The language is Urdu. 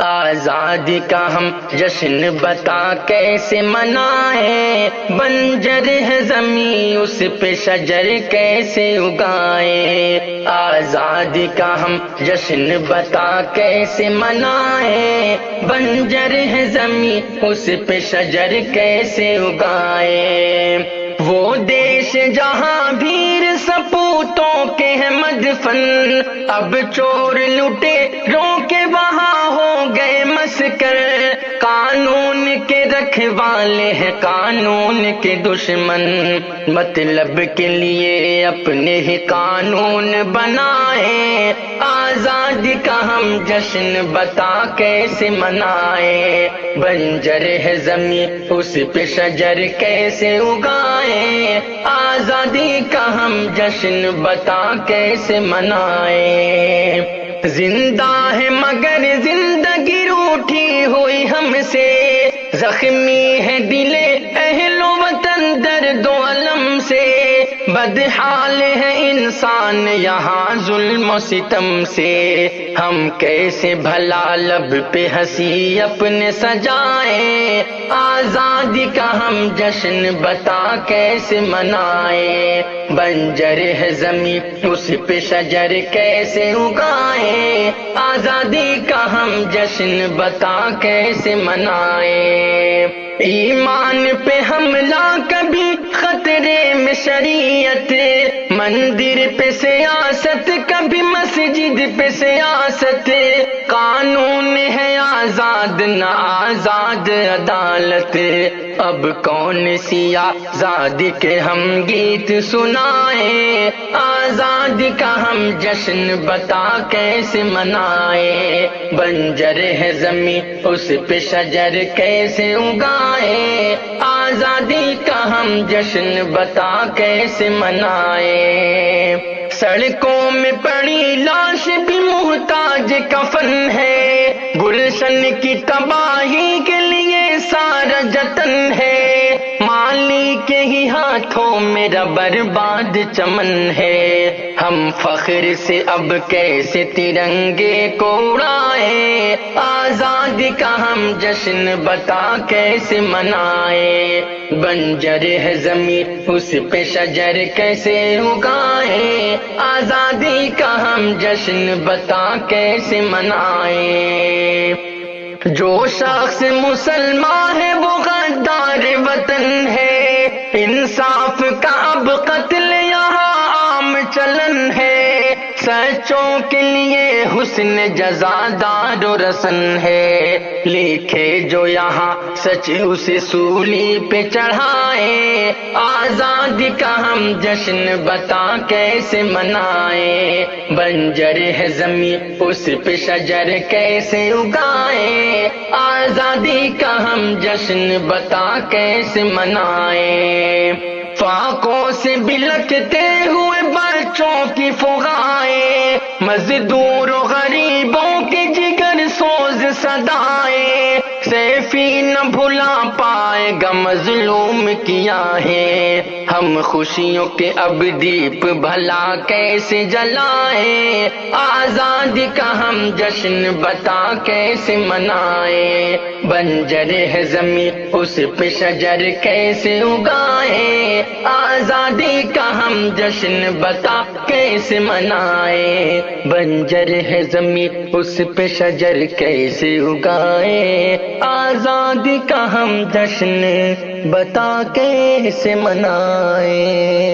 آزادی کا ہم جشن بتا کیسے منائیں، بنجر ہے زمین اس پہ شجر کیسے اگائیں۔ آزادی کا ہم جشن بتا کیسے منائیں، بنجر ہے زمین اس پہ شجر کیسے اگائیں۔ وہ دیش جہاں بھیر سپوتوں کے ہے مدفن، اب چور لٹے رو کے وہاں ہو گئے مسکر۔ قانون کے رکھوالے ہیں قانون کے دشمن، مطلب کے لیے اپنے ہی قانون بنائیں۔ آزادی کا ہم جشن بتا کیسے منائیں، بنجر ہے زمین اس پہ شجر کیسے اگائیں۔ آزادی کا ہم جشن بتا کیسے منائیں۔ زندہ ہے مگر زندگی روٹھی ہوئی ہم سے، زخمی ہے دل اہل وطن درد و علم سے۔ بدحال ہے انسان یہاں ظلم و ستم سے، ہم کیسے بھلا لب پہ ہنسی اپنے سجائیں۔ آزادی کا ہم جشن بتا کیسے منائیں، بنجر ہے زمین اس پہ شجر کیسے اگائیں۔ آزادی کا ہم جشن بتا کیسے منائیں۔ ایمان پہ حملہ کبھی خطرے میں شریعت، مندر پہ سیاست کبھی مسجد پہ سیاست۔ قانون ہے آزاد نہ آزاد عدالت، اب کون سی آزادی کے ہم گیت سنائیں۔ آزادی کا ہم جشن بتا کیسے منائیں، بنجر ہے زمین اس پہ شجر کیسے اگائیں۔ آزادی کا ہم جشن بتا کیسے منائیں۔ سڑکوں میں پڑی لاش بھی محتاج کفن ہے، گلشن کی تباہی کے لیے سارا جتن ہے۔ مالی کے ہی ہاتھوں میرا برباد چمن ہے، ہم فخر سے اب کیسے ترنگے کو اڑائیں۔ آزادی کا ہم جشن بتا کیسے منائیں، بنجر ہے زمین اس پہ شجر کیسے اگائیں۔ آزادی کا ہم جشن بتا کیسے منائیں۔ جو شخص مسلمان ہے وہ غدار وطن ہے، انصاف کا اب قتل یہاں عام چلن ہے۔ سچوں کے لیے حسن جزا دار و رسن ہے، لکھے جو یہاں سچ اسے سولی پہ چڑھائے۔ آزادی کا ہم جشن بتا کیسے منائیں، بنجر ہے زمین اس پہ شجر کیسے اگائیں۔ آزادی کا ہم جشن بتا کیسے منائیں۔ فاقوں سے بلکتے ہوئے بچوں کی فغائیں، مزدور و غریبوں کے جگر سوز صدائیں۔ سیفی نہ بھلا پائے گا مظلوم کیا ہے، ہم خوشیوں کے اب دیپ بھلا کیسے جلائیں۔ آزادی کا ہم جشن بتا کیسے منائیں، بنجر ہے زمین اس پہ شجر کیسے اگائیں۔ آزادی کا ہم جشن بتا کیسے منائیں، بنجر ہے زمین اس پہ شجر کیسے اگائیں۔ آزادی کا ہم جشن بتا کیسے منائیں۔